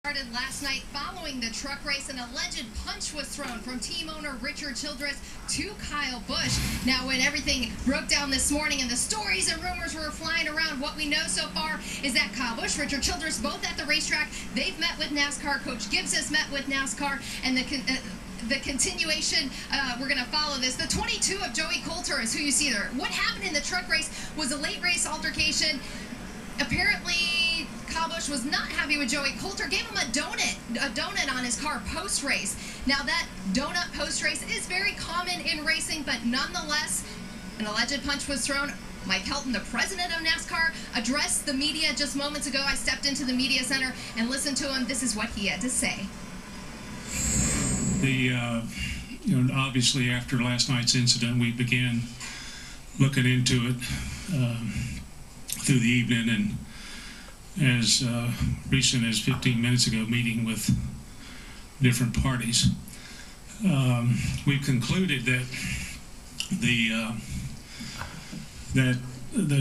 Started last night following the truck race. An alleged punch was thrown from team owner Richard Childress to Kyle Busch. Now, when everything broke down this morning and the stories and rumors were flying around, what we know so far is that Kyle Busch, Richard Childress, both at the racetrack. They've met with NASCAR. Coach Gibbs has met with NASCAR, and the continuation, we're going to follow this. The 22 of Joey Coulter is who you see there. What happened in the truck race was a late race altercation. Apparently, Kyle Busch was not happy with Joey Coulter, gave him a donut on his car post-race. Now, that donut post-race is very common in racing, but nonetheless, an alleged punch was thrown. Mike Helton, the president of NASCAR, addressed the media just moments ago. I stepped into the media center and listened to him. This is what he had to say. Obviously, after last night's incident, we began looking into it through the evening, and as recent as 15 minutes ago, meeting with different parties. We've concluded that the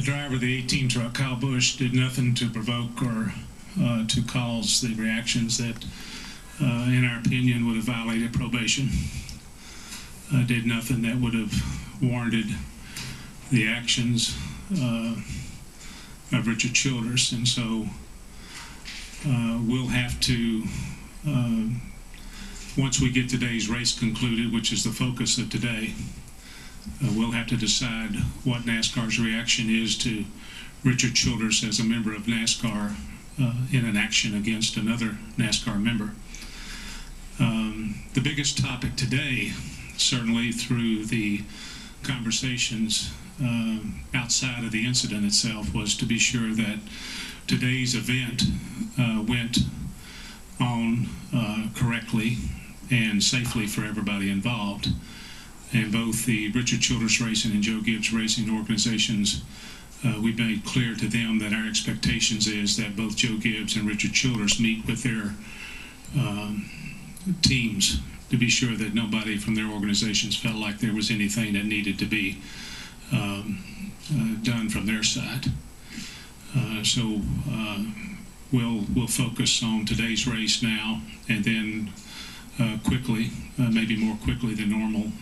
driver of the 18 truck, Kyle Busch, did nothing to provoke or to cause the reactions that, in our opinion, would have violated probation. Did nothing that would have warranted the actions of Richard Childress, and so we'll have to, once we get today's race concluded, which is the focus of today, we'll have to decide what NASCAR's reaction is to Richard Childress as a member of NASCAR in an action against another NASCAR member. The biggest topic today, certainly through the conversations outside of the incident itself, was to be sure that today's event went on correctly and safely for everybody involved. And both the Richard Childress Racing and Joe Gibbs Racing organizations, we made clear to them that our expectations is that both Joe Gibbs and Richard Childress meet with their teams to be sure that nobody from their organizations felt like there was anything that needed to be done from their side. So we'll focus on today's race now, and then quickly, maybe more quickly than normal,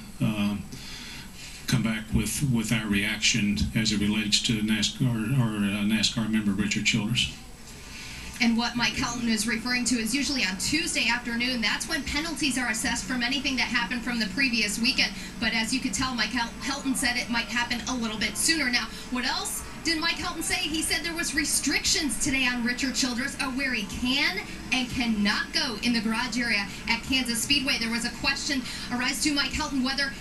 come back with our reaction as it relates to NASCAR or NASCAR member Richard Childress. And what Mike Helton is referring to is usually on Tuesday afternoon. That's when penalties are assessed from anything that happened from the previous weekend. But as you could tell, Mike Helton said it might happen a little bit sooner. Now, what else did Mike Helton say? He said there was restrictions today on Richard Childress of where he can and cannot go in the garage area at Kansas Speedway. There was a question arise to Mike Helton whether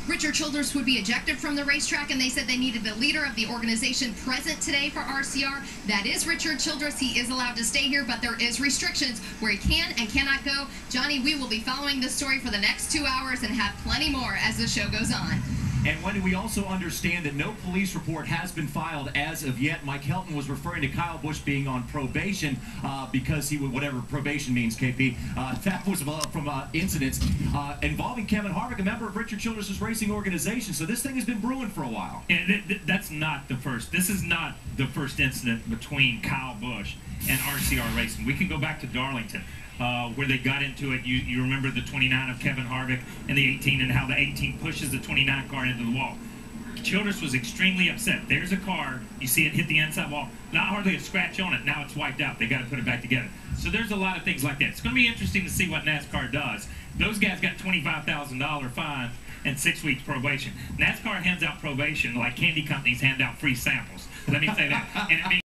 Richard Childress would be ejected from the racetrack, and they said they needed the leader of the organization present today for RCR. That is Richard Childress. He is allowed to stay here, but there is restrictions where he can and cannot go. Johnny, we will be following this story for the next 2 hours and have plenty more as the show goes on. And when we also understand that no police report has been filed as of yet. Mike Helton was referring to Kyle Busch being on probation because he would, whatever probation means, KP, that was from incidents involving Kevin Harvick, a member of Richard Childress' racing organization. So this thing has been brewing for a while. And that's not the first. This is not the first incident between Kyle Busch and RCR Racing. We can go back to Darlington, where they got into it. You remember the 29 of Kevin Harvick and the 18, and how the 18 pushes the 29 car into the wall. Childress was extremely upset. There's a car, you see it hit the inside wall, not hardly a scratch on it, now it's wiped out. They got to put it back together. So there's a lot of things like that. It's going to be interesting to see what NASCAR does. Those guys got $25,000 fine and 6 weeks probation. NASCAR hands out probation like candy companies hand out free samples. Let me say that. And it means